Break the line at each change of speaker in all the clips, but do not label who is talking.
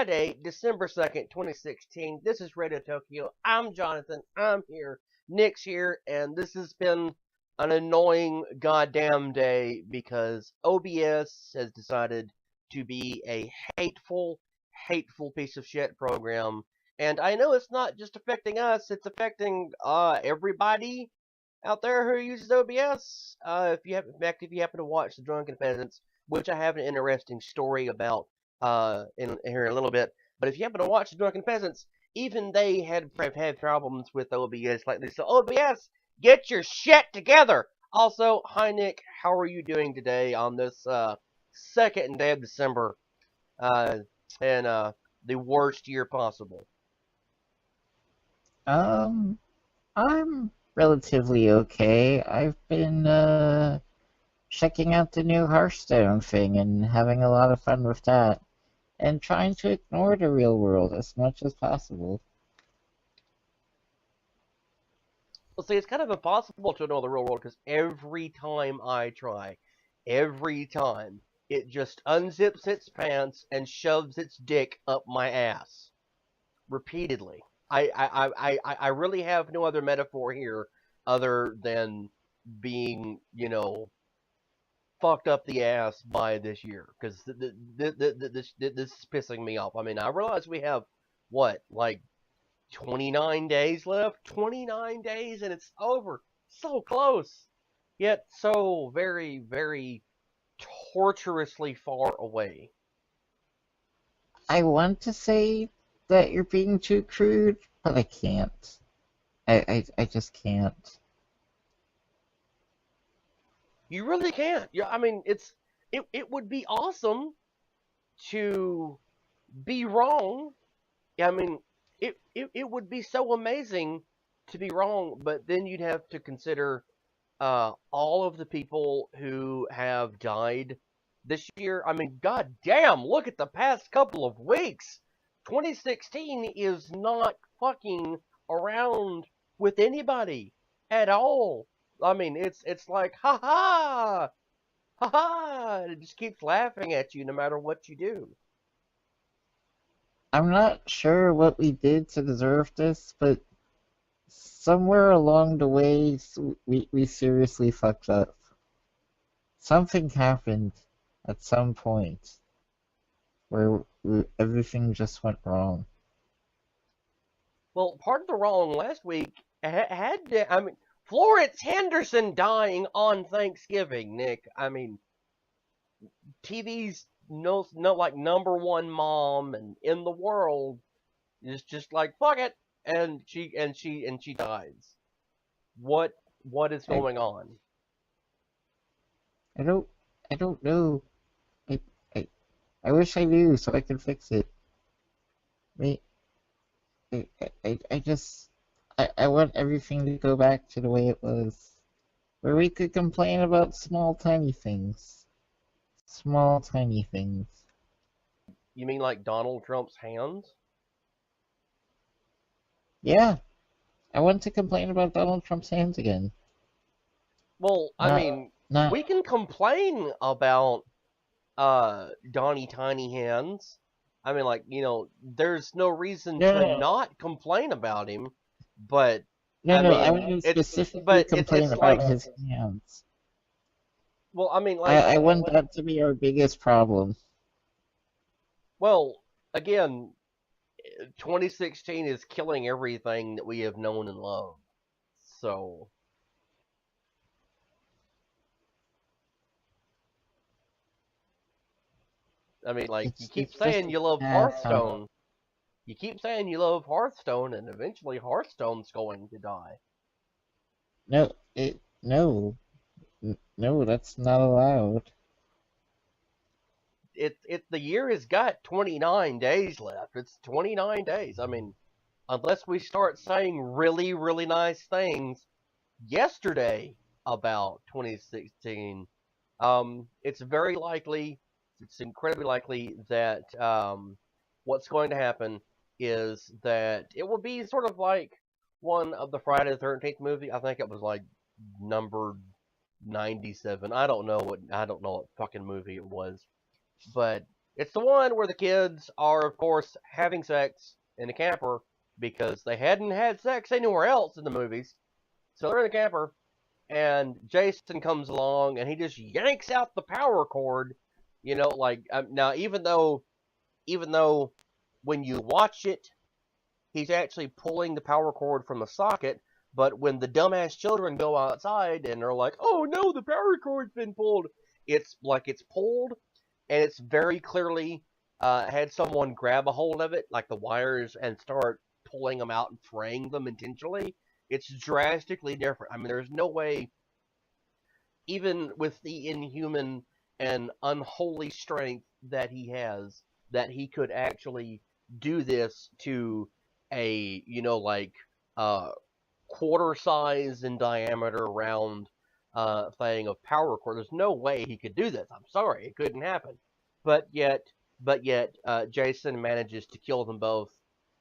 Friday, December 2nd, 2016. This is Radio Tokyo. I'm Jonathan. I'm here. Nick's here. And this has been an annoying goddamn day because OBS has decided to be a hateful, hateful piece of shit program. And I know it's not just affecting us, it's affecting everybody out there who uses OBS. In fact, if you happen to watch The Drunken Peasants, which I have an interesting story about in here in a little bit. But if you happen to watch The Drunken Peasants, even they have had problems with OBS lately. So OBS, get your shit together. Also, hi Nick, how are you doing today on this second day of December, and the worst year possible?
I'm relatively okay. I've been checking out the new Hearthstone thing and having a lot of fun with that, and trying to ignore the real world as much as possible.
Well, see, it's kind of impossible to know the real world because every time I try, every time, it just unzips its pants and shoves its dick up my ass repeatedly. I really have no other metaphor here other than being, fucked up the ass by this year because this is pissing me off. I mean, I realize we have what, like 29 days left? 29 days and it's over. So close. Yet so very, very torturously far away.
I want to say that you're being too crude, but I can't. I just can't.
You really can't. Yeah, I mean, it would be awesome to be wrong. Yeah, I mean, it would be so amazing to be wrong, but then you'd have to consider all of the people who have died this year. I mean, god damn, look at the past couple of weeks. 2016 is not fucking around with anybody at all. I mean, it's like, ha ha, ha ha, and it just keeps laughing at you no matter what you do.
I'm not sure what we did to deserve this, but somewhere along the way, we seriously fucked up. Something happened at some point where everything just went wrong.
Well, part of the wrong last week had to, I mean, Florence Henderson dying on Thanksgiving, Nick. I mean, TV's no like number one mom and in the world is just like fuck it, and she dies. What is
I
going on?
I don't I don't know. I I, I wish I knew so I could fix it. I I just I want everything to go back to the way it was, where we could complain about small tiny things. Small tiny things.
You mean like Donald Trump's hands?
Yeah, I want to complain about Donald Trump's hands again.
Well, I
Not
mean,
not
we can complain about Donnie Tiny Hands. I mean, like, there's no reason
no
to
no
not complain about him, but
no
I
no. I
mean,
want to
it's
specifically
but it's
complain
it's
about
like,
his hands.
well, I mean, like,
I want that to be our biggest problem.
well, again, 2016 is killing everything that we have known and loved. So, I mean, like, you keep
It's just
saying
a
you love
sad time.
Hearthstone. You keep saying you love Hearthstone, and eventually Hearthstone's going to die.
No, no, that's not allowed.
The year has got 29 days left. It's 29 days. I mean, unless we start saying really, really nice things yesterday about 2016, it's very likely, it's incredibly likely that what's going to happen is that it will be sort of like one of the Friday the 13th movie. I think it was like number 97. I don't know what fucking movie it was, but It's the one where the kids are, of course, having sex in a camper because they hadn't had sex anywhere else in the movies. So they're in a camper, and Jason comes along and he just yanks out the power cord. Now even though when you watch it, he's actually pulling the power cord from the socket. But when the dumbass children go outside and they're like, "Oh no, the power cord's been pulled," it's like it's pulled, and it's very clearly had someone grab a hold of it, like the wires, and start pulling them out and fraying them intentionally. It's drastically different. I mean, there's no way, even with the inhuman and unholy strength that he has, that he could actually do this to a, uh, quarter size in diameter round thing of power cord. There's no way he could do this. I'm sorry, it couldn't happen. But yet, Jason manages to kill them both.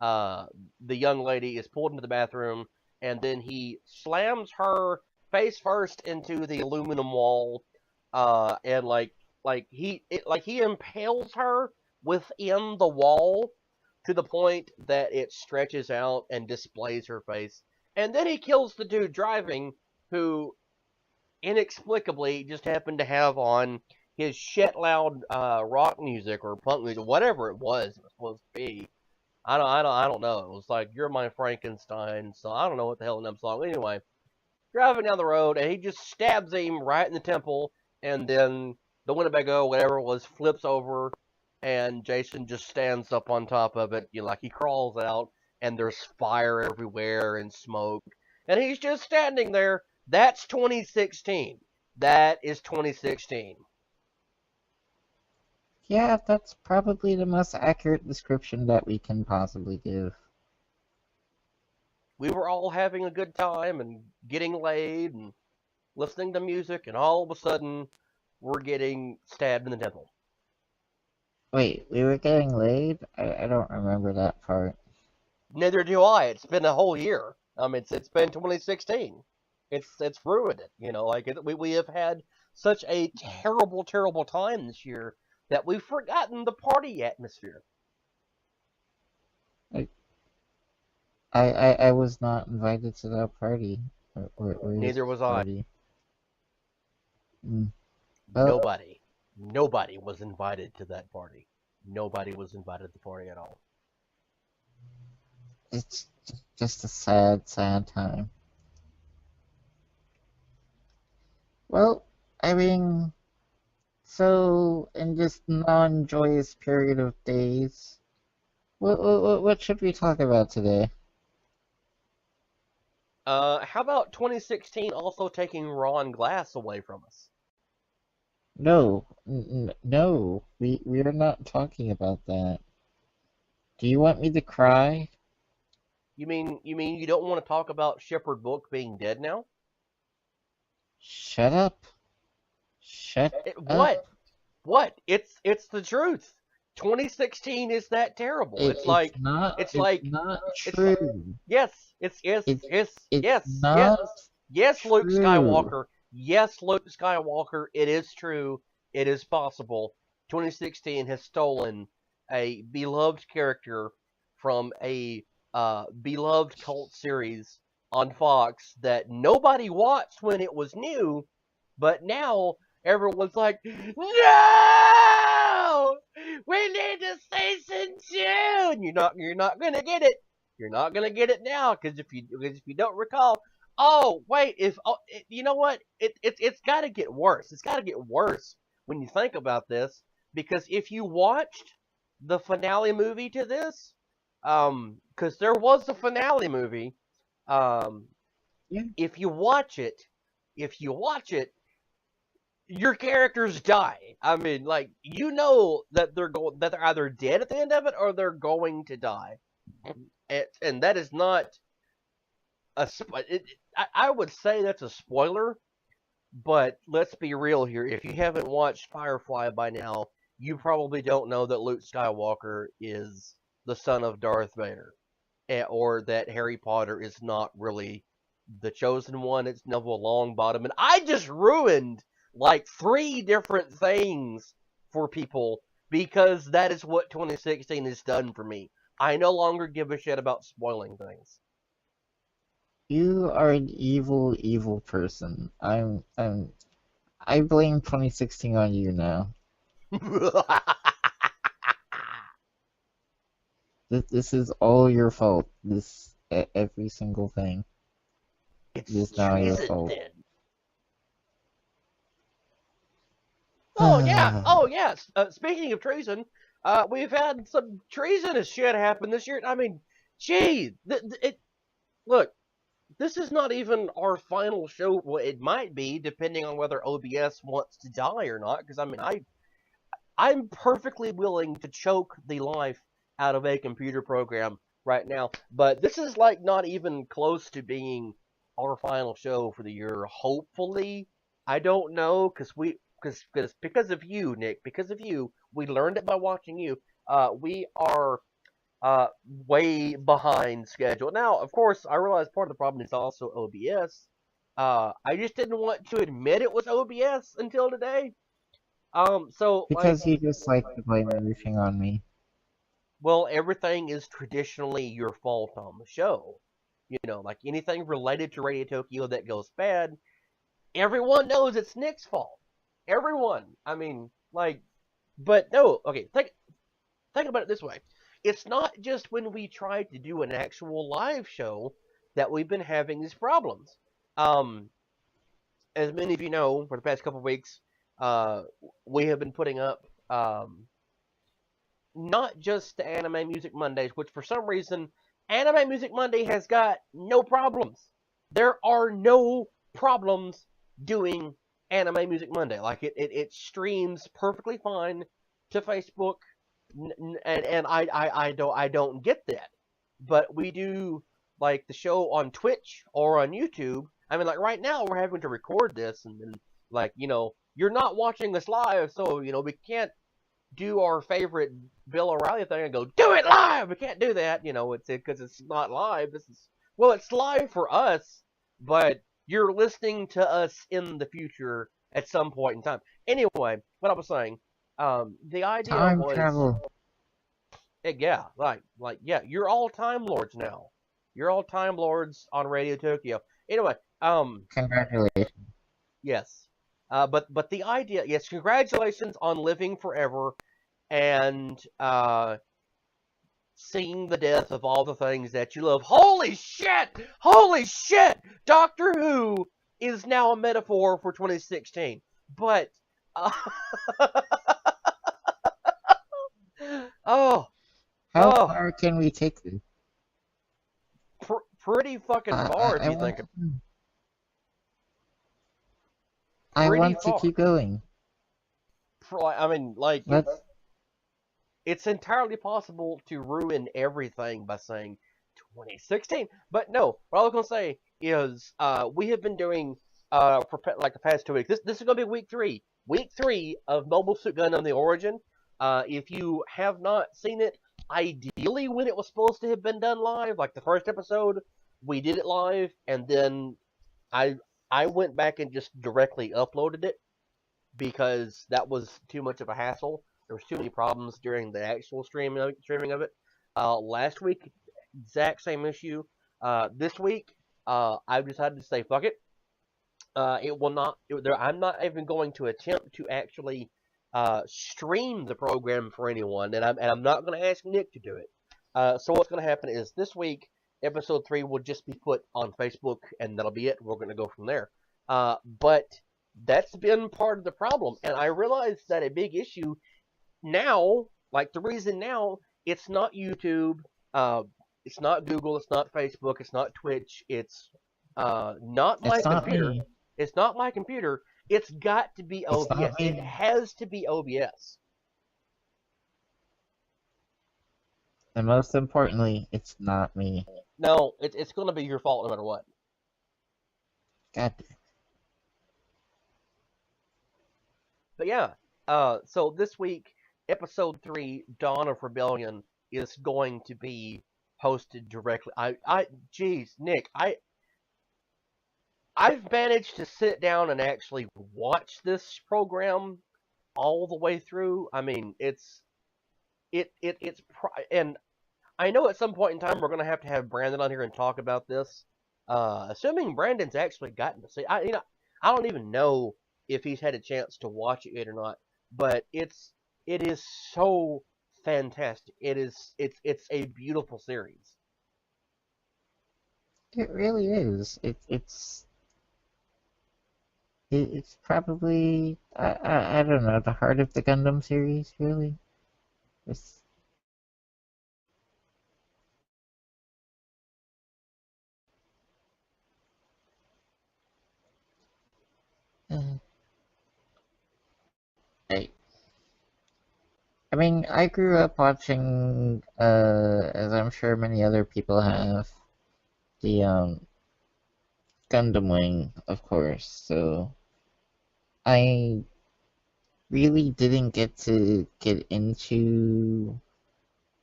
Uh, the young lady is pulled into the bathroom, and then he slams her face first into the aluminum wall, and he impales her within the wall to the point that it stretches out and displays her face. And then he kills the dude driving, who inexplicably just happened to have on his shit loud rock music or punk music, whatever it was supposed to be. I don't know. It was like "You're My Frankenstein," so I don't know what the hell the name song. Anyway, driving down the road, and he just stabs him right in the temple, and then the Winnebago, whatever it was, flips over, and Jason just stands up on top of it, like he crawls out, and there's fire everywhere and smoke, and he's just standing there. That's 2016. That is 2016.
Yeah, that's probably the most accurate description that we can possibly give.
We were all having a good time and getting laid and listening to music, and all of a sudden, we're getting stabbed in the temple.
Wait, we were getting laid? I don't remember that part.
Neither do I. It's been a whole year. It's been 2016. It's ruined it. We have had such a terrible, terrible time this year that we've forgotten the party atmosphere.
I, I was not invited to that party. Or his
Neither was I.
party. Mm.
Nobody was invited to that party. Nobody was invited to the party at all.
It's just a sad, sad time. Well, I mean, so in this non-joyous period of days, what should we talk about today?
How about 2016 also taking Ron Glass away from us?
No, no, we are not talking about that. Do you want me to cry?
You mean you don't want to talk about Shepard Book being dead now?
Shut up. Shut up.
What? What? It's the truth. 2016 is that terrible. It's like it's like
not
it's like
true.
yes, it's
It's
yes,
not
yes, Luke
true.
Skywalker. Yes, Luke Skywalker. It is true. It is possible. 2016 has stolen a beloved character from a beloved cult series on Fox that nobody watched when it was new, but now everyone's like, "No! We need a season 2!" And you're not gonna get it. You're not gonna get it now because if you don't recall, oh wait, you know what? It's got to get worse. It's got to get worse when you think about this, because if you watched the finale movie to this, because there was a finale movie, um,
Yeah.
if you watch it, if you watch it, your characters die. I mean, like, that they're either dead at the end of it or they're going to die, and that is not I would say that's a spoiler, but let's be real here. If you haven't watched Firefly by now, you probably don't know that Luke Skywalker is the son of Darth Vader, or that Harry Potter is not really the chosen one. It's Neville Longbottom, and I just ruined like 3 different things for people because that is what 2016 has done for me. I no longer give a shit about spoiling things.
You are an evil, evil person. I blame 2016 on you now. This is all your fault. Every single thing
It's
is now your
treason
fault.
then. Oh yeah. Speaking of treason, we've had some treasonous shit happen this year. I mean, gee, look. This is not even our final show. Well, it might be, depending on whether OBS wants to die or not. Because I mean, I'm perfectly willing to choke the life out of a computer program right now. But this is like not even close to being our final show for the year. Hopefully, I don't know because of you, Nick. Because of you, we learned it by watching you. We are way behind schedule. Now, of course, I realize part of the problem is also OBS. I just didn't want to admit it was OBS until today. So like,
Because you just like to blame everything on me.
well, everything is traditionally your fault on the show. You know, like anything related to Radio Tokyo that goes bad, everyone knows it's Nick's fault. Everyone. I mean, like, but no. Okay, think about it this way. It's not just when we try to do an actual live show that we've been having these problems. Um, as many of you know, for the past couple of weeks, uh, we have been putting up not just the Anime Music Mondays, which for some reason, Anime Music Monday has got no problems. There are no problems doing Anime Music Monday. Like it streams perfectly fine to Facebook, and I don't get that. But we do like the show on Twitch or on YouTube. I mean, like right now we're having to record this, and then like you're not watching us live, so we can't do our favorite Bill O'Reilly thing and go do it live. We can't do that, it's because it's not live. It's live for us, but you're listening to us in the future at some point in time. Anyway, what I was saying, the idea
Time
was,
travel.
yeah, yeah, you're all Time Lords now. You're all Time Lords on Radio Tokyo. Anyway,
Congratulations.
yes. But the idea, yes, congratulations on living forever and seeing the death of all the things that you love. Holy shit! Holy shit! Doctor Who is now a metaphor for 2016. But uh, oh,
How
oh,
far can we take this?
pretty fucking far if
I
you
want
think
to,
of
I
pretty
want to
far.
keep going.
I mean, like
Let's.
it's entirely possible to ruin everything by saying 2016. But no, what I was gonna say is we have been doing for like the past 2 weeks. This is gonna be week three of Mobile Suit Gundam: The Origin. If you have not seen it, ideally when it was supposed to have been done live, like the first episode, we did it live, and then I I went back and just directly uploaded it because that was too much of a hassle. There was too many problems during the actual streaming of it. Last week, exact same issue. This week, I've decided to say fuck it. It will not. I'm not even going to attempt to actually stream the program for anyone, and I'm not going to ask Nick to do it. So what's going to happen is this week, episode 3 will just be put on Facebook, and that'll be it. We're going to go from there. But that's been part of the problem, and I realize that a big issue now, like the reason now, it's not YouTube, uh, it's not Google, it's not Facebook, it's not Twitch, it's not my
It's not
computer.
me.
It's not my computer. It's got to be
It's not
OBS. It
me.
has to be OBS.
And most importantly, it's not me.
No, it's going to be your fault no matter what.
God.
But yeah, so this week, episode 3, Dawn of Rebellion, is going to be hosted directly. Geez, Nick, I've managed to sit down and actually watch this program all the way through. I mean, and I know at some point in time we're gonna have to have Brandon on here and talk about this. Assuming Brandon's actually gotten to see, I don't even know if he's had a chance to watch it yet or not. But it is so fantastic. It's a beautiful series.
It really is. It's probably I don't know, the heart of the Gundam series, really. It's uh, I I mean, I grew up watching, as I'm sure many other people have, the Gundam Wing, of course. So I really didn't get to get into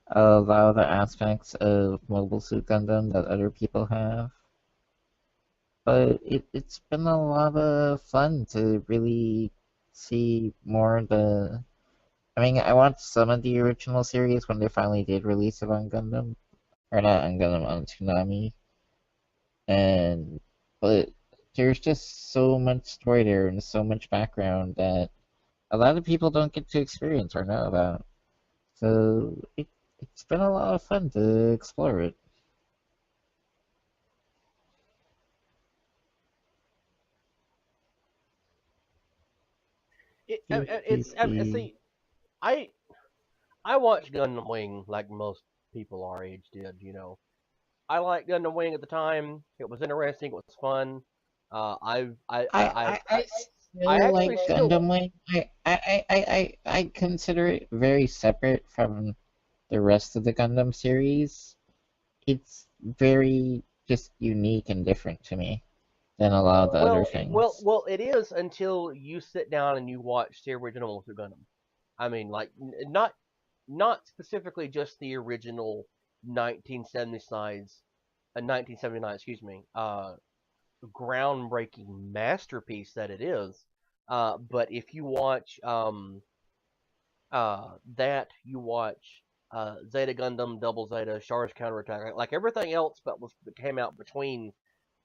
a lot of the aspects of Mobile Suit Gundam that other people have. But it's been a lot of fun to really see more of the. I mean, I watched some of the original series when they finally did release it on Gundam, or not on Gundam, on Toonami, and but there's just so much story there and so much background that a lot of people don't get to experience or know about. So it's been a lot of fun to explore it.
See, I I watched Gundam Wing like most people our age did. I liked Gundam Wing at the time. It was interesting. It was fun.
I
I
still like
actually still.
Gundam Wing. I consider it very separate from the rest of the Gundam series. It's very just unique and different to me than a lot of the other things.
It is until you sit down and you watch the original Monster Gundam. I mean, like not specifically just the original 1979, excuse me, groundbreaking masterpiece that it is. But if you watch that, you watch Zeta Gundam, Double Zeta, Char's Counterattack, like everything else, but was that came out between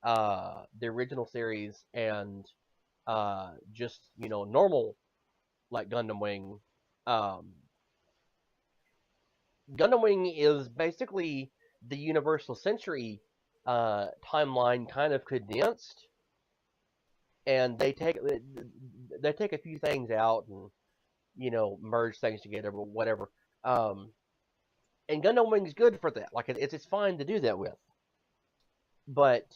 the original series and just normal like Gundam Wing. Um, Gundam Wing is basically the Universal Century timeline kind of condensed, and they take a few things out and merge things together, but whatever. Um, and Gundam Wing's good for that. Like it's fine to do that with, but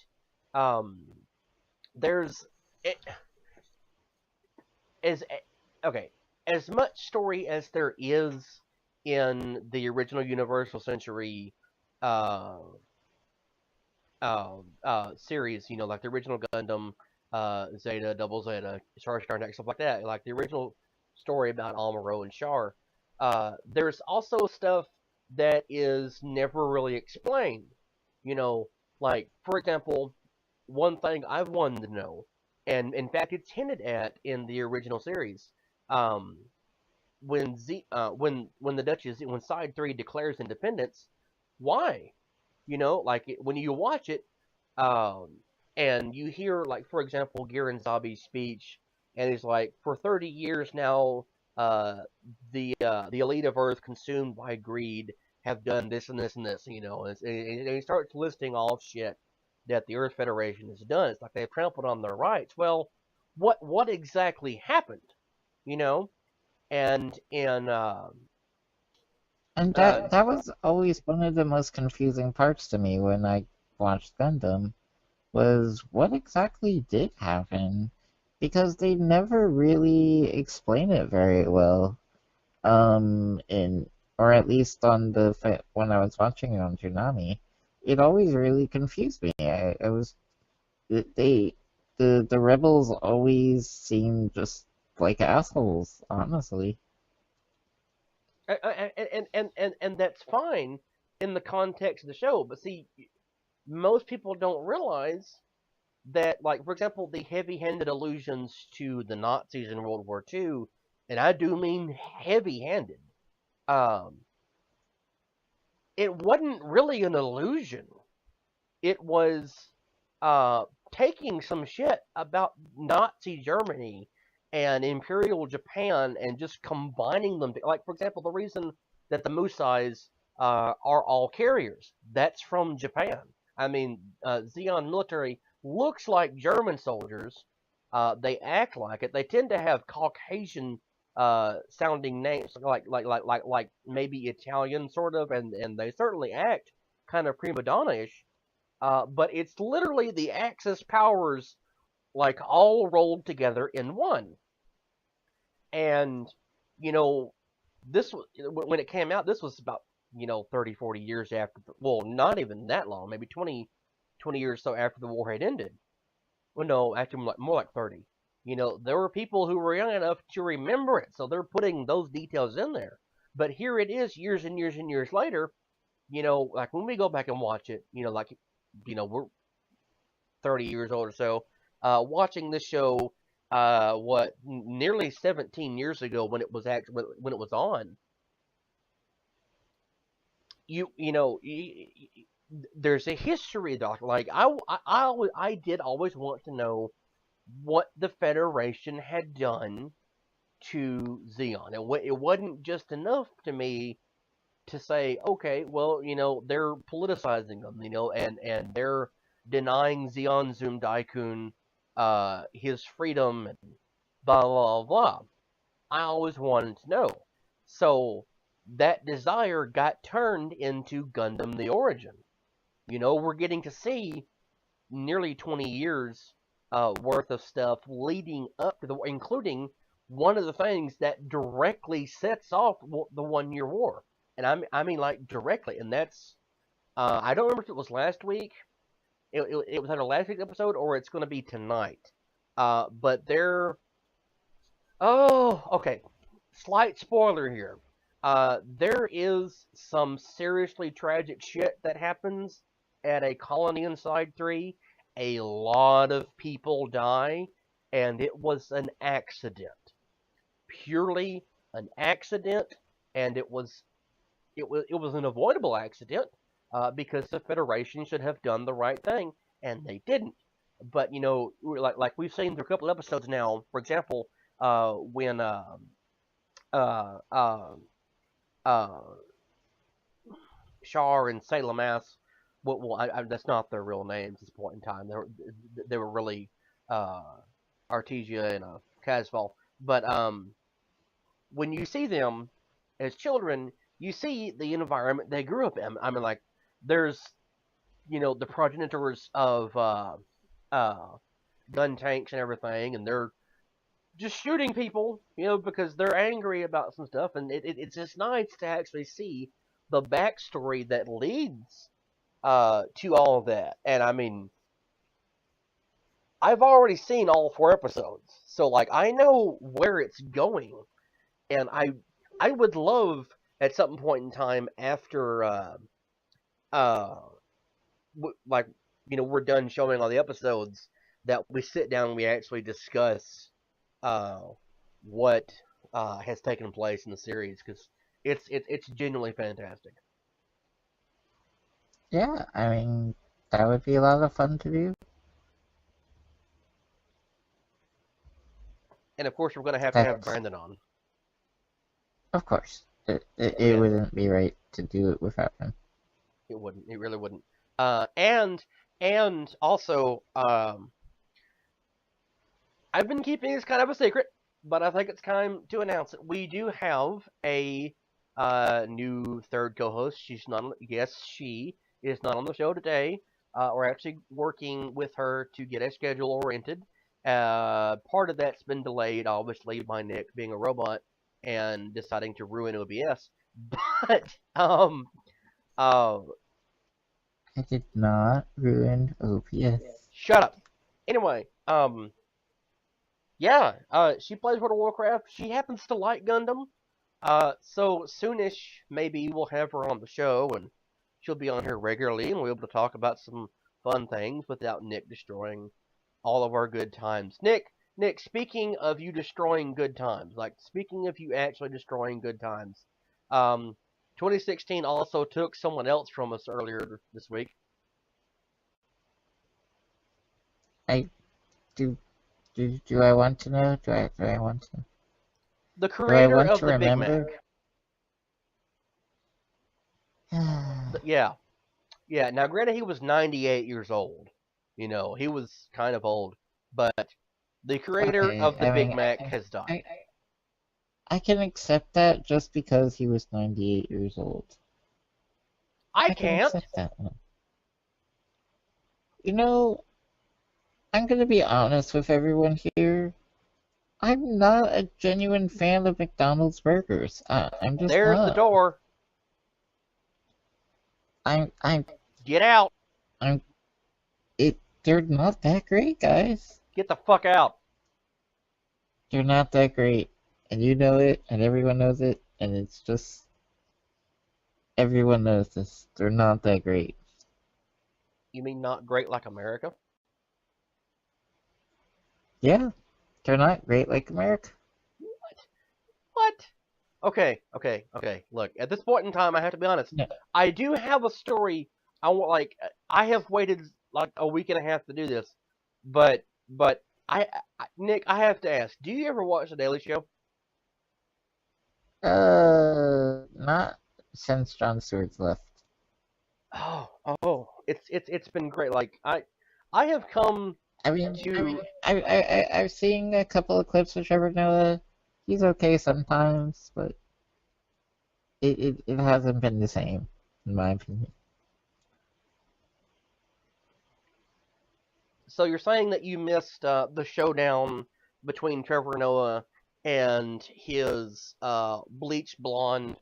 um, there's it, as okay as much story as there is in the original Universal Century uh, series, like the original Gundam, Zeta, Double Zeta, Star Star, stuff like that, like the original story about Amuro and Char. There's also stuff that is never really explained. You know, like for example, one thing I've wanted to know, and in fact it's hinted at in the original series. Um, when the Duchess when Side 3 declares independence, why? When you watch it, um, and you hear, like, for example, Giran Zabi's speech, and he's like, for 30 years now, the elite of Earth, consumed by greed, have done this and this and this, and he starts listing all shit that the Earth Federation has done. It's like they've trampled on their rights. Well, what exactly happened? You know, and in
And
uh,
that was always one of the most confusing parts to me when I watched Gundam was what exactly did happen because they never really explain it very well. In or at least on when I was watching it on Toonami, it always really confused me. I was they the rebels always seemed just like assholes, honestly.
and that's fine in the context of the show. But see, most people don't realize that, like, for example, the heavy-handed allusions to the Nazis in World War II. and I do mean heavy-handed. Um, it wasn't really an illusion. It was uh, taking some shit about Nazi Germany and Imperial Japan and just combining them. Like, for example, the reason that the Musais are all carriers, that's from Japan. I mean, Zeon military looks like German soldiers. They act like it. They tend to have Caucasian sounding names, like maybe Italian sort of, and they certainly act kind of prima donna-ish. But it's literally the Axis powers like all rolled together in one. And you know, this when it came out, this was about 30, 40 years after. Well, not even that long, maybe 20 years or so after the war had ended. Well, no, actually more like 30. There were people who were young enough to remember it, so they're putting those details in there. But here it is, years and years and years later. Like when we go back and watch it, we're 30 years old or so, watching this show, nearly 17 years ago when it was actually when it was on. There's a history, doc. Like I did always want to know what the Federation had done to Xeon. It wasn't just enough to me to say, okay, well, they're politicizing them, and they're denying Zeon Zoom Daikun his freedom and blah blah blah. I always wanted to know. So that desire got turned into Gundam the Origin. We're getting to see nearly 20 years worth of stuff leading up to including one of the things that directly sets off the 1 Year War. And I mean like directly. And that's, I don't remember if it was last week. It was either last week's episode or it's going to be tonight. But okay. Slight spoiler here. There is some seriously tragic shit that happens at a colony inside 3. A lot of people die, and it was an accident. Purely an accident, and it was an avoidable accident because the Federation should have done the right thing, and they didn't. But like we've seen through a couple episodes now. For example, when uh, uh, uh, Char and Salem Ass. Well, that's not their real names at this point in time. They were really uh, Artesia and Casval. But when you see them as children, you see the environment they grew up in. I mean, like there's the progenitors of gun tanks and everything, and they're just shooting people, because they're angry about some stuff, and it's just nice to actually see the backstory that leads to all of that. And I mean, I've already seen all 4 episodes, so like I know where it's going, and I would love at some point in time after uh like we're done showing all the episodes that we sit down and we actually discuss uh what has taken place in the series, because it's genuinely fantastic.
Yeah, I mean, that would be a lot of fun to do.
And of course, we're going to have
That's,
Brandon on.
of course. It
Yeah.
wouldn't be right to do it without him.
It wouldn't. It really wouldn't. And also, I've been keeping this kind of a secret, but I think it's time to announce it. We do have a new third co-host. She's not. Yes, she is not on the show today. We're actually working with her to get a schedule oriented. Part of that's been delayed, obviously, by Nick being a robot and deciding to ruin OBS. But uh,
I did not ruin OPS.
shut up. Anyway, yeah, she plays World of Warcraft. She happens to like Gundam. So soonish, maybe we'll have her on the show, and she'll be on here regularly, and we'll be able to talk about some fun things without Nick destroying all of our good times. Nick, Nick, speaking of you destroying good times, like speaking of you actually destroying good times, um, 2016 also took someone else from us earlier this week.
I do do I want to know? Do I want to
The
do I
creator
want
of
to
the Big Mac.
remember?
Yeah, yeah. Now, granted, he was 98 years old. You know, he was kind of old, but the creator
Okay,
of the
I
Big
mean,
Mac has died.
I, I can accept that just because he was 98 years old.
I
I can
can't.
accept that one. You know, I'm gonna be honest with everyone here. I'm not a genuine fan of McDonald's burgers. I'm just
There's the
not.
door.
I'm, I'm,
Get out.
I'm, they're not that great, guys.
Get the fuck out.
They're not that great. And you know it, and everyone knows it, and it's just, everyone knows this. They're not that great.
You mean not great like America?
Yeah, they're not great like America.
What? What? Okay. Look, at this point in time, I have to be honest.
No.
I do have a story. I want like I have waited like a week and a half to do this, but Nick, I have to ask. Do you ever watch the Daily Show?
Not since Jon Stewart's left.
Oh, it's been great. Like I have come
I mean,
to
I've seen a couple of clips of Trevor Noah. He's okay sometimes, but it hasn't been the same, in my opinion.
So you're saying that you missed the showdown between Trevor Noah and his bleach blonde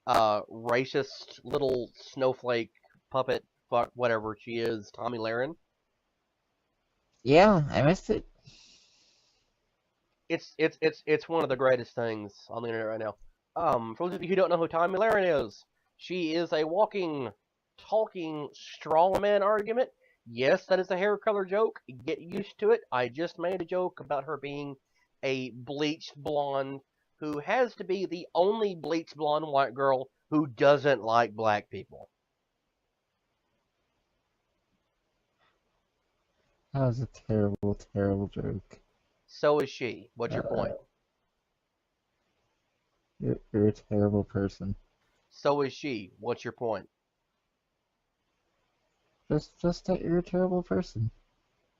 racist little snowflake puppet fuck whatever she is, Tommy Lahren.
Yeah, I missed it.
It's one of the greatest things on the internet right now. For those of you who don't know who Tommy Lahren is, she is a walking, talking strawman argument. Yes, that is a hair color joke. Get used to it. I just made a joke about her being a bleached blonde who has to be the only bleached blonde white girl who doesn't like black people.
That was a terrible, terrible joke.
So is she. What's your
Uh,
point?
you're a terrible person.
So is she. What's your point?
Just that you're a terrible person.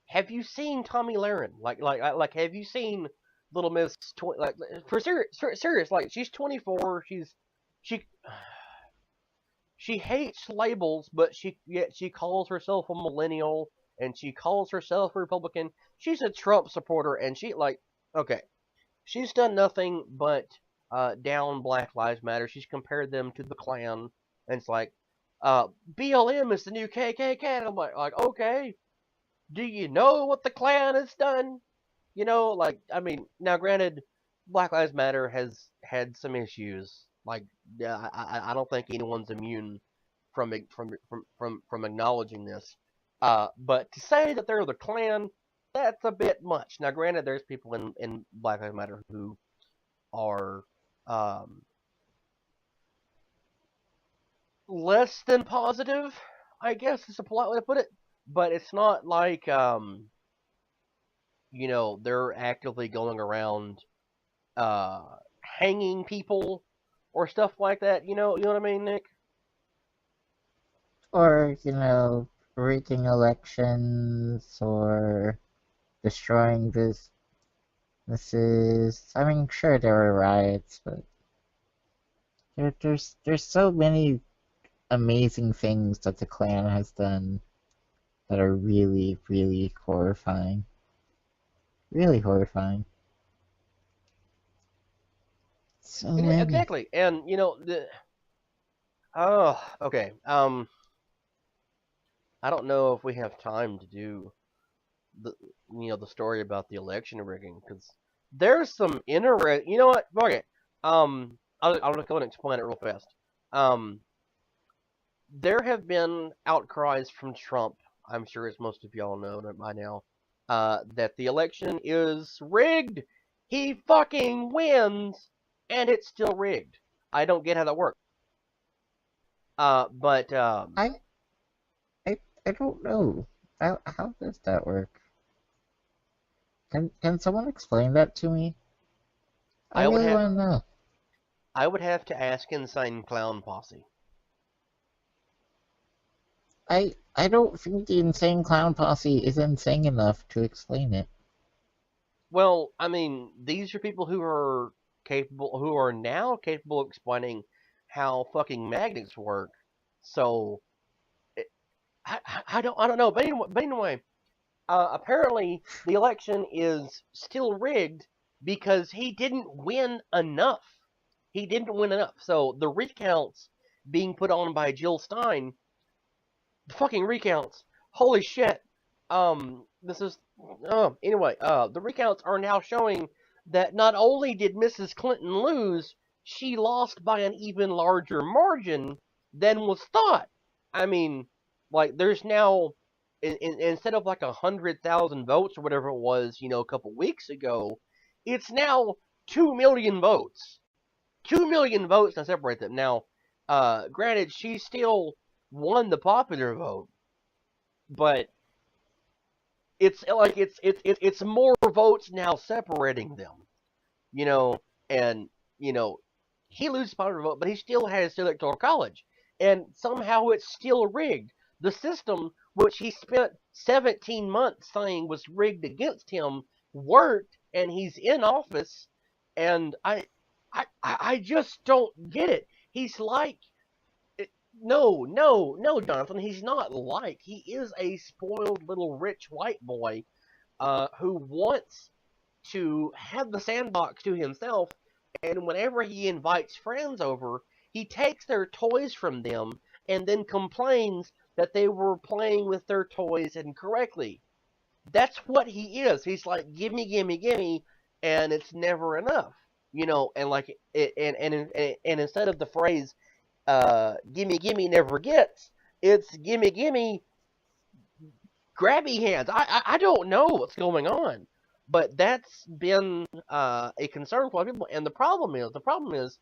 Have you seen Tommy Lahren? Like, have you seen Little Miss? Like, for serious, like, she's 24. She, she hates labels, but yet she calls herself a millennial and she calls herself a Republican. She's a Trump supporter, and okay, she's done nothing but down Black Lives Matter. She's compared them to the Klan, and it's like, BLM is the new KKK. And I'm like, okay, do you know what the Klan has done? You know, like, I mean, now granted, Black Lives Matter has had some issues. Like, yeah, I don't think anyone's immune from acknowledging this. But to say that they're the Klan, that's a bit much. Now, granted, there's people in Black Lives Matter who are um, less than positive, I guess is a polite way to put it. But it's not like they're actively going around uh, hanging people or stuff like that. You know what I mean, Nick?
Or, rigging elections or destroying businesses. I mean, sure, there were riots, but there's so many amazing things that the Klan has done that are really, really horrifying. Really horrifying. So many.
Exactly, and oh, okay. I don't know if we have time to do the the story about the election rigging because there's some interest. You know what? Okay. I'll just go and explain it real fast. Um, there have been outcries from Trump. I'm sure as most of y'all know by now. that the election is rigged. He fucking wins, and it's still rigged. I don't get how that works. But
I, I don't know. How does that work? Can someone explain that to me? I
I would
really
have
want to know.
I would have to ask Insane Clown Posse.
I don't think the Insane Clown Posse is insane enough to explain it.
Well, I mean, these are people who are now capable of explaining how fucking magnets work. So I don't know. But anyway, apparently the election is still rigged because he didn't win enough. He didn't win enough. So the recounts being put on by Jill Stein, fucking recounts. Holy shit. This is anyway. The recounts are now showing that not only did Mrs. Clinton lose, she lost by an even larger margin than was thought. I mean, like there's now instead of like 100,000 votes or whatever it was, a couple weeks ago, it's now 2 million votes. 2 million votes to separate them. Now, granted, she still won the popular vote, but it's more votes now separating them, you know, and he loses popular vote, but he still has the electoral college, and somehow it's still rigged. The system, which he spent 17 months saying was rigged against him, worked, and he's in office, and I just don't get it. He's like no, no, no, Jonathan. He's not like. He is a spoiled little rich white boy who wants to have the sandbox to himself, and whenever he invites friends over, he takes their toys from them and then complains that they were playing with their toys incorrectly. That's what he is. He's like, gimme, gimme, gimme, and it's never enough. And like, and instead of the phrase gimme gimme never gets. It's gimme gimme grabby hands. I don't know what's going on, but that's been a concern for a lot of people. And the problem is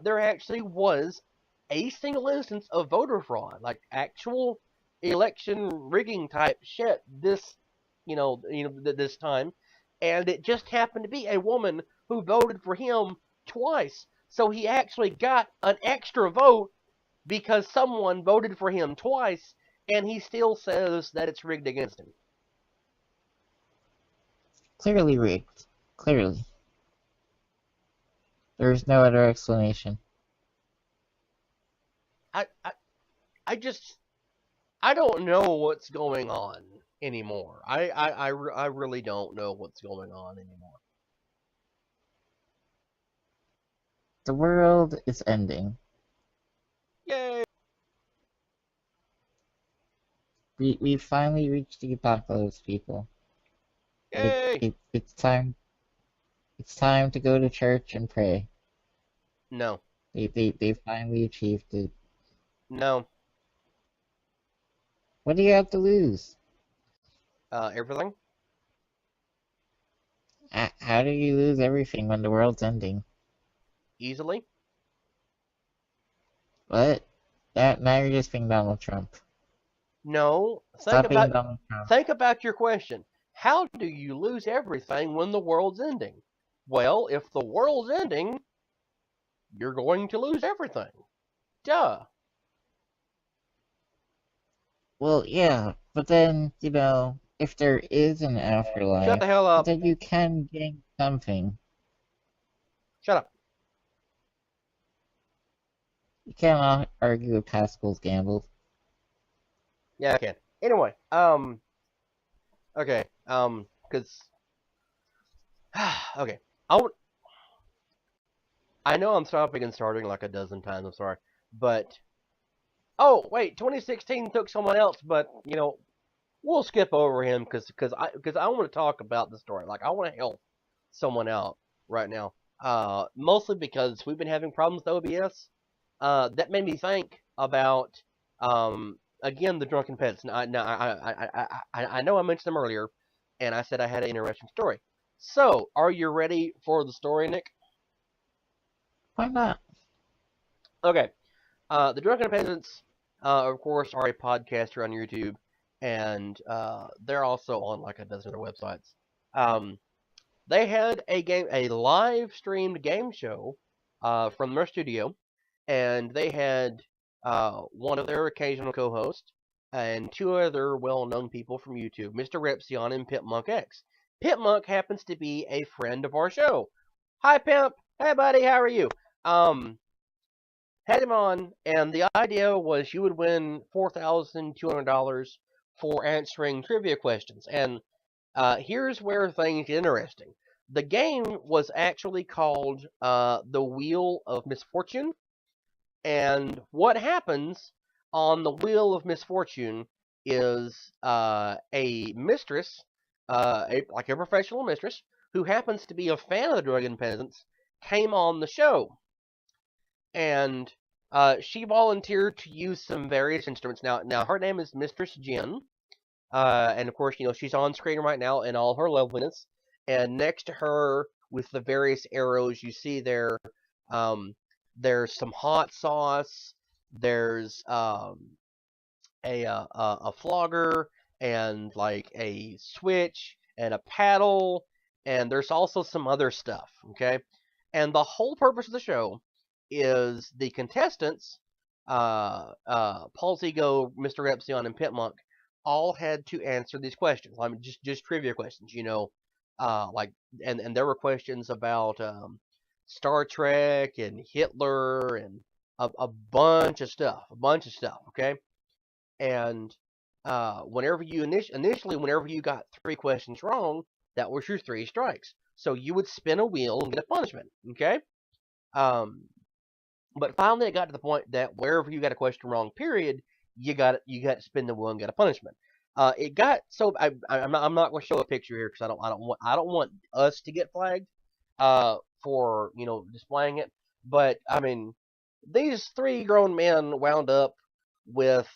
there actually was a single instance of voter fraud, like actual election rigging type shit. This time, and it just happened to be a woman who voted for him twice. So he actually got an extra vote because someone voted for him twice, and he still says that it's rigged against him.
Clearly rigged. Clearly. There's no other explanation.
I, I, I don't know what's going on anymore. I really don't know what's going on anymore.
The world is ending.
Yay!
We finally reached the apocalypse, people.
Yay!
It's time. It's time to go to church and pray.
No.
They finally achieved it.
No.
What do you have to lose?
Everything?
How do you lose everything when the world's ending?
Easily?
What? Now you're just being Donald Trump.
No.
Stop being Donald Trump.
Think about your question. How do you lose everything when the world's ending? Well, if the world's ending, you're going to lose everything. Duh.
Well, yeah, but then, if there is an afterlife,
Shut the hell up.
then you can gain something.
Shut up.
You cannot argue with Pascal's gamble.
Yeah, I can. Anyway, okay, because, okay, I know I'm stopping and starting like a dozen times, I'm sorry, but, oh, wait, 2016 took someone else, but, we'll skip over him, because I want to talk about the story, like, I want to help someone out right now, mostly because we've been having problems with OBS, that made me think about, again, the drunken pets. Now, I know I mentioned them earlier, and I said I had an interesting story. So, are you ready for the story, Nick?
Why not?
Okay. The Drunken Peasants, of course, are a podcaster on YouTube, and they're also on like a dozen other websites. Um, they had a live streamed game show from their studio, and they had one of their occasional co-hosts and two other well-known people from YouTube, Mr. Repsion and Pimp Monk X. Pimp Monk happens to be a friend of our show. Hi, Pimp. Hey, buddy. How are you? Um, had him on, and the idea was you would win $4,200 for answering trivia questions. And here's where things get interesting. The game was actually called The Wheel of Misfortune, and what happens on the Wheel of Misfortune is a mistress, like a professional mistress, who happens to be a fan of the Drunken Peasants, came on the show, and she volunteered to use some various instruments. Now her name is Mistress Jen, and of course, she's on screen right now in all her loveliness. And next to her, with the various arrows you see there, um, there's some hot sauce. There's a flogger and like a switch and a paddle, and there's also some other stuff. Okay, and the whole purpose of the show is the contestants, Paul Zigo, Mr. Epsilon, and Pitmonk, all had to answer these questions. I mean, just trivia questions, like and there were questions about Star Trek and Hitler and a bunch of stuff, Okay, and whenever you got three questions wrong, that was your three strikes. So you would spin a wheel and get a punishment. Okay. Um, but finally, it got to the point that wherever you got a question wrong, period, you got to spin the wheel and get a punishment. It got so I'm not going to show a picture here because I don't want us to get flagged for displaying it. But I mean, these three grown men wound up with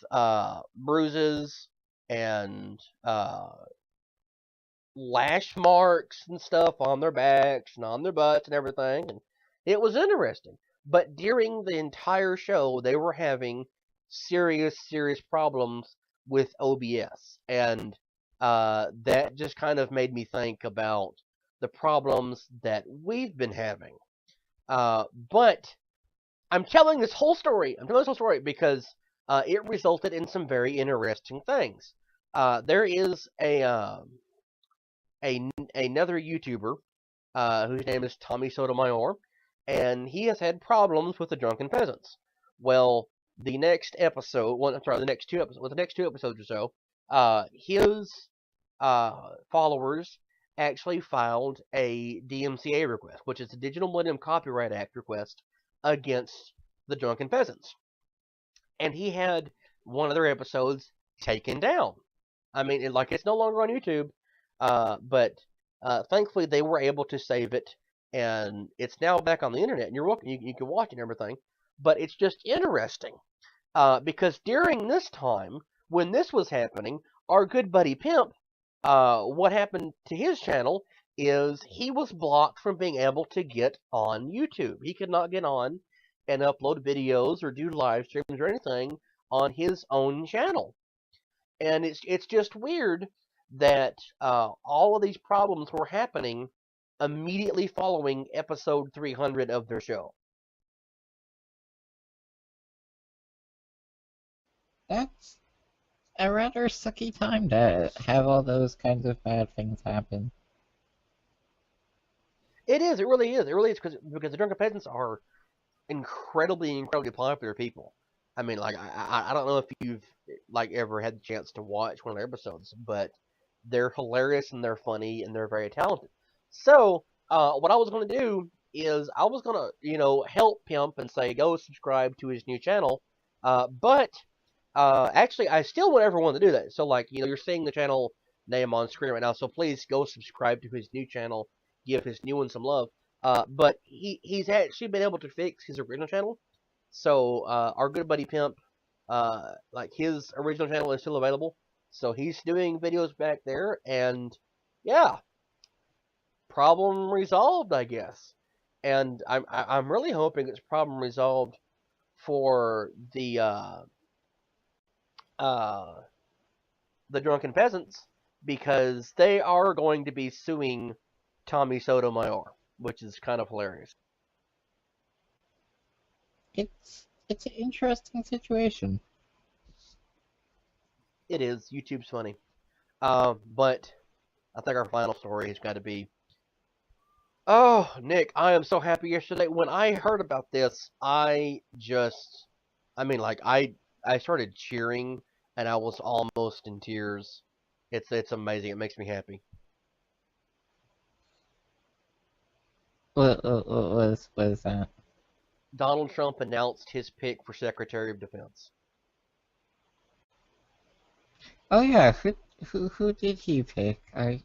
bruises and lash marks and stuff on their backs and on their butts and everything, and it was interesting. But during the entire show, they were having serious problems with OBS, and that just kind of made me think about the problems that we've been having. But I'm telling this whole story. I'm telling this whole story because it resulted in some very interesting things. There is another YouTuber whose name is Tommy Sotomayor, and he has had problems with the Drunken Peasants. Well, the next episode, well, I'm sorry, the next two episodes, or so, his followers actually filed a DMCA request, which is a Digital Millennium Copyright Act request against the Drunken Peasants, and he had one of their episodes taken down. I mean, it's no longer on YouTube, but thankfully they were able to save it, and it's now back on the internet, and you're welcome. You can watch it and everything. But it's just interesting because during this time, when this was happening, our good buddy Pimp, what happened to his channel is he was blocked from being able to get on YouTube. He could not get on and upload videos or do live streams or anything on his own channel. And it's just weird that all of these problems were happening immediately following episode 300 of their show.
That's a rather sucky time to have all those kinds of bad things happen.
It is. It really is. It really is because the Drunken Peasants are incredibly popular people. I mean, like I don't know if you've like ever had the chance to watch one of their episodes, but they're hilarious and they're funny and they're very talented. So what I was going to do is I was going to help Pimp and say go subscribe to his new channel, but actually I still want everyone to do that. So like you're seeing the channel name on screen right now, so please go subscribe to his new channel, give his new one some love. But he's actually been able to fix his original channel. So our good buddy Pimp, like his original channel is still available. So he's doing videos back there, and yeah, problem resolved, I guess. And I'm really hoping it's problem resolved for uh, the drunken peasants, because they are going to be suing Tommy Sotomayor, which is kind of hilarious.
It's an interesting situation.
It is. YouTube's funny. But I think our final story has got to be. Oh, Nick, I am so happy yesterday. When I heard about this, I mean, like, I started cheering and I was almost in tears. It's amazing. It makes me happy.
What is that?
Donald Trump announced his pick for Secretary of Defense.
Oh yeah, who did he pick? I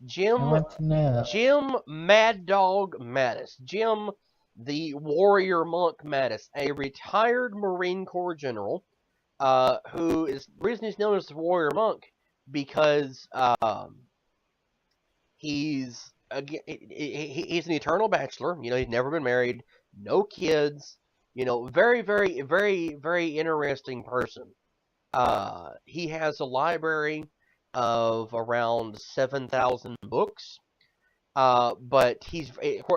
Jim
want to know.
Jim Mad Dog Mattis. Jim the Warrior Monk Mattis, a retired Marine Corps general, who is the reason he's known as the Warrior Monk because he's an eternal bachelor. You know, he's never been married, no kids. You know, very, very, very, very interesting person. He has a library of around 7,000 books. But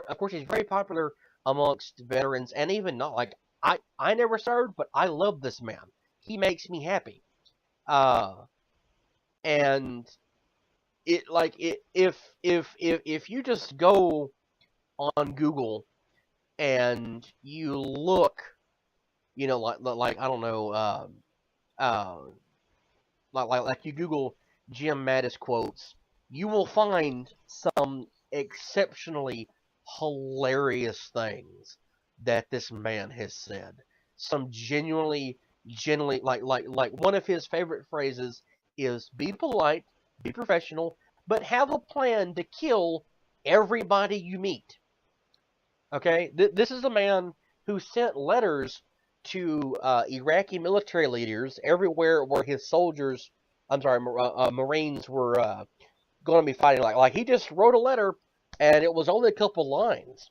of course, he's very popular amongst veterans and even not like I never served, but I love this man. He makes me happy. Uh, and if you just go on Google and you look, you know, like I don't know, uh, like you Google Jim Mattis quotes, you will find some exceptionally hilarious things that this man has said. Some genuinely like one of his favorite phrases is be polite, be professional, but have a plan to kill everybody you meet. Okay, this is a man who sent letters to Iraqi military leaders everywhere where his soldiers, I'm sorry, Marines were going to be fighting. Like he just wrote a letter, and it was only a couple lines.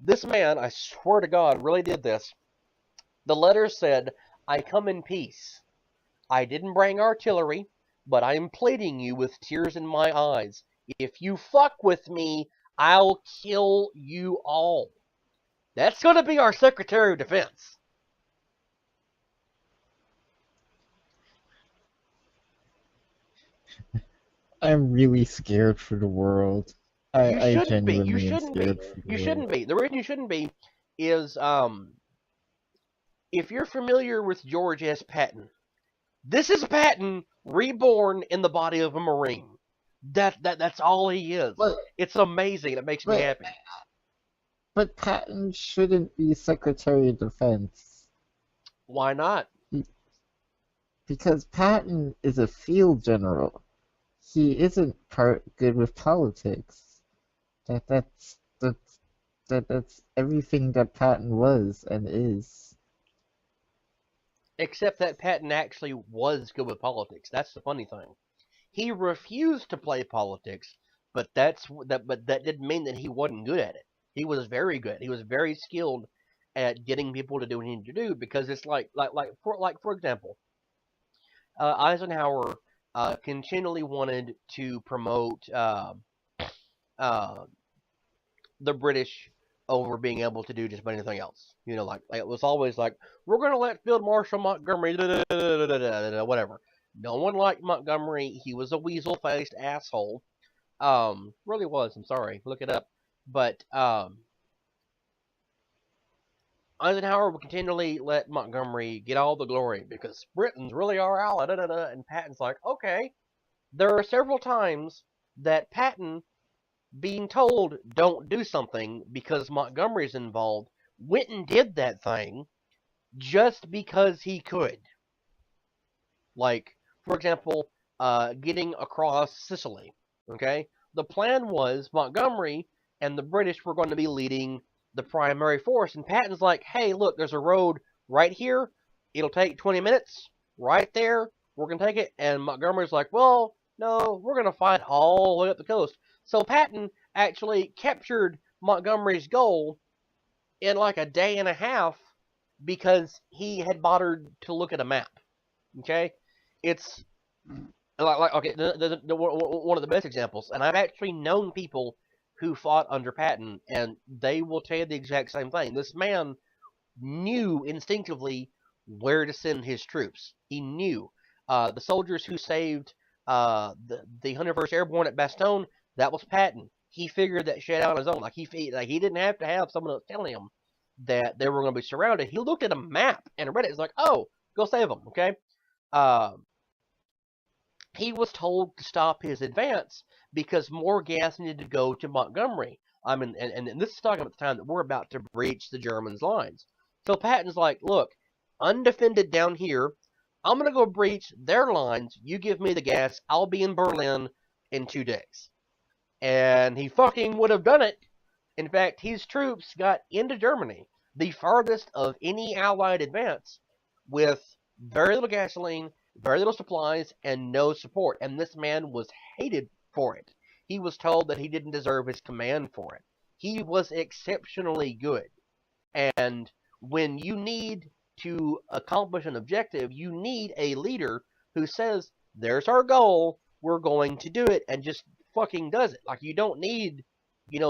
This man, I swear to God, really did this. The letter said, "I come in peace. I didn't bring artillery, but I am pleading you with tears in my eyes. If you fuck with me, I'll kill you all." That's going to be our Secretary of Defense.
I'm really scared for the world.
You
I
shouldn't be. You
genuinely am
shouldn't be.
scared for the
You
world.
shouldn't be. The reason you shouldn't be is if you're familiar with George S. Patton, this is Patton reborn in the body of a Marine. That's all he is.
But
It's amazing. It makes me
but
happy.
but Patton shouldn't be Secretary of Defense
Why not?
Be- because Patton is a field general. He isn't good with politics. That's everything that Patton was and is.
Except that Patton actually was good with politics. That's the funny thing. He refused to play politics, but that didn't mean that he wasn't good at it. He was very good. He was very skilled at getting people to do what he needed to do because it's for example, Eisenhower continually wanted to promote uh, the British over being able to do just about anything else. You know, like it was always like we're going to let Field Marshal Montgomery whatever. No one liked Montgomery. He was a weasel-faced asshole. Really was. I'm sorry. Look it up. But Eisenhower would continually let Montgomery get all the glory because Britons really are ally. And Patton's like, okay. There are several times that Patton, being told don't do something because Montgomery's involved, went and did that thing just because he could. Like, for example, getting across Sicily. Okay? The plan was Montgomery and the British were going to be leading the primary force, and Patton's like, hey, look, there's a road right here. It'll take 20 minutes. Right there. We're going to take it. And Montgomery's like, well, No, we're going to fight all the way up the coast. So Patton actually captured Montgomery's goal in like a day and a half because he had bothered to look at a map. Okay, it's like okay, one of the best examples, and I've actually known people who fought under Patton, and they will tell you the exact same thing. This man knew instinctively where to send his troops. He knew the soldiers who saved the 101st Airborne at Bastogne. That was Patton. He figured that shit out on his own. Like he didn't have to have someone else telling him that they were going to be surrounded. He looked at a map and read it. It's like, oh, go save them. Okay. Uh, he was told to stop his advance because more gas needed to go to Montgomery. I mean, and this is talking about the time that we're about to breach the Germans' lines. So Patton's like, look, undefended down here, I'm going to go breach their lines. You give me the gas. I'll be in Berlin in 2 days. And he fucking would have done it. In fact, his troops got into Germany, the farthest of any Allied advance, with very little gasoline, very little supplies, and no support. And this man was hated for it. He was told that he didn't deserve his command for it. He was exceptionally good. And when you need to accomplish an objective, you need a leader who says, there's our goal, we're going to do it, and just fucking does it. Like, you don't need,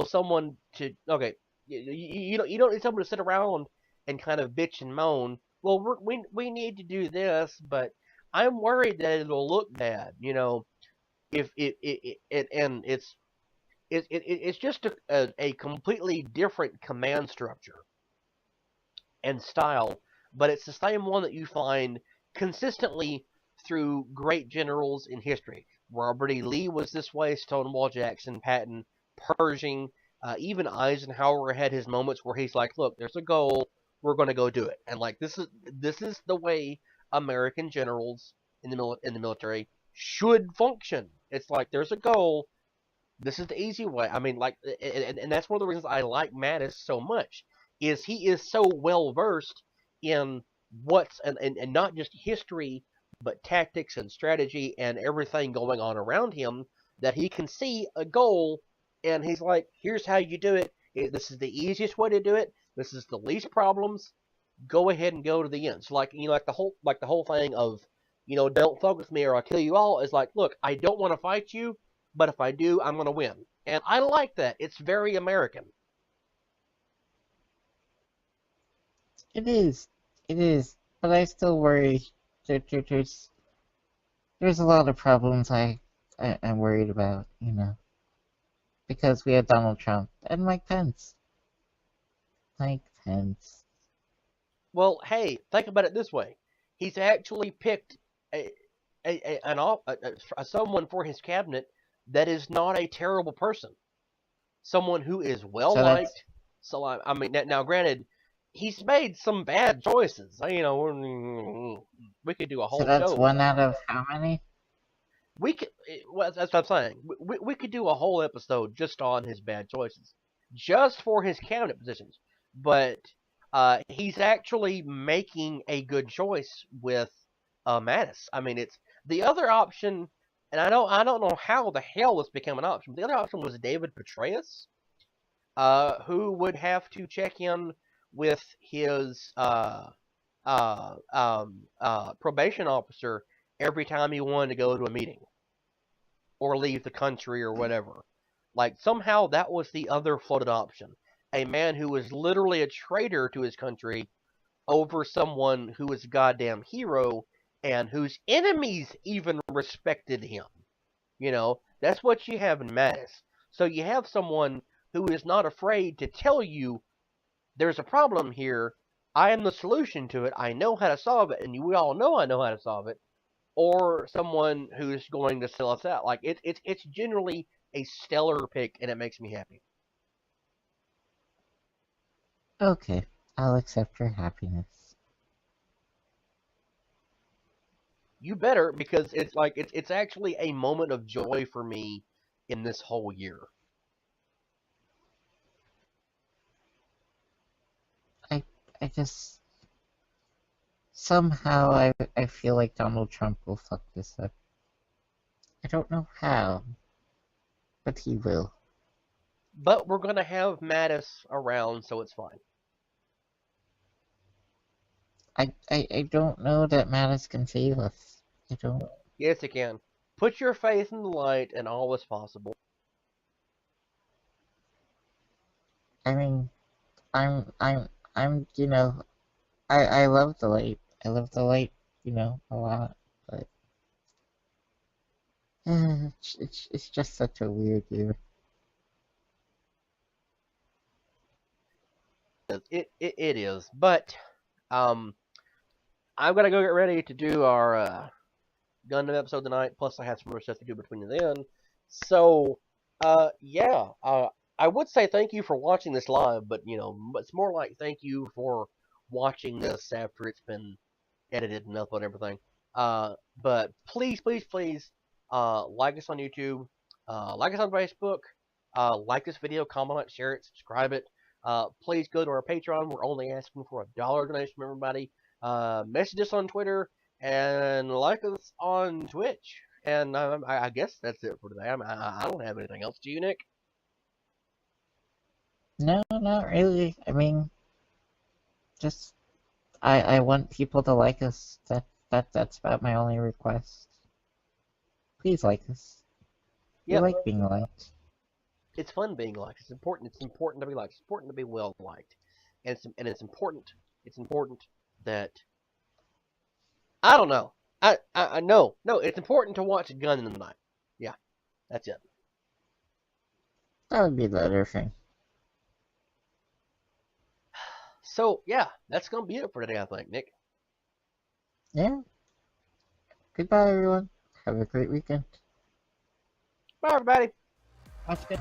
someone to, okay, you don't need someone to sit around and kind of bitch and moan. Well, we need to do this, but I'm worried that it'll look bad. If and it's just a completely different command structure and style, but it's the same one that you find consistently through great generals in history. Robert E. Lee was this way, Stonewall Jackson, Patton, Pershing, even Eisenhower had his moments where he's like, "Look, there's a goal, we're going to go do it." And like this is the way American generals in the military should function. It's like there's a goal. This is the easy way. I mean, like, and that's one of the reasons I like Mattis so much is he is so well versed in what's and not just history, but tactics and strategy and everything going on around him that he can see a goal and he's like, here's how you do it. This is the easiest way to do it. This is the least problems. Go ahead and go to the end. So like like the whole thing of don't fuck with me or I'll kill you all is like, look, I don't want to fight you, but if I do, I'm going to win. And I like that. It's very American.
It is. It is. But I still worry that there's a lot of problems I'm worried about, because we had Donald Trump and Mike Pence. Mike Pence.
Well, hey, think about it this way. He's actually picked someone for his cabinet that is not a terrible person. Someone who is well
So that's
liked. So I mean, now granted, he's made some bad choices. We could do a
so
whole
that's
show.
one out of how many?
We could. Well, that's what I'm saying. We could do a whole episode just on his bad choices, just for his cabinet positions. But he's actually making a good choice with Mattis. I mean, it's the other option, and I don't know how the hell this became an option. But the other option was David Petraeus, who would have to check in with his probation officer every time he wanted to go to a meeting or leave the country or whatever. Like somehow that was the other floated option. A man who was literally a traitor to his country over someone who was a goddamn hero and whose enemies even respected him. That's what you have in Mattis. So you have someone who is not afraid to tell you there's a problem here. I am the solution to it. I know how to solve it, and we all know I know how to solve it. Or someone who's going to sell us out. Like it's generally a stellar pick, and it makes me happy.
Okay, I'll accept your happiness.
You better, because it's like it's actually a moment of joy for me in this whole year.
I I just somehow I feel like Donald Trump will fuck this up. I don't know how, but he will.
But we're gonna have Mattis around, so it's fine.
I don't know that Malice can save us. I don't.
Yes, it can. Put your faith in the light, and all is possible.
I mean, I'm, I love the light. I love the light, a lot. But it's just such a weird year.
It is, but um, I'm gonna go get ready to do our Gundam episode tonight. Plus, I have some more stuff to do between then. So, yeah, I would say thank you for watching this live, but it's more like thank you for watching this after it's been edited and uploaded and everything. But please, please, please, like us on YouTube, like us on Facebook, like this video, comment on it, share it, subscribe it. Please go to our Patreon. We're only asking for $1 donation from everybody. Message us on Twitter and like us on Twitch. And I guess that's it for today. I don't have anything else. Do you, Nick?
No, not really. I mean, just I want people to like us. That's about my only request. Please like us. We
Yep.
like being liked.
It's fun being liked. It's important. It's important to be liked. It's important to be well liked, and it's important. It's important that I don't know. I know. No, it's important to watch Gun in the Night. Yeah, that's it.
That would be the other thing.
So yeah, that's gonna be it for today. I think, Nick.
Yeah. Goodbye, everyone. Have a great weekend.
Bye, everybody.
That's good.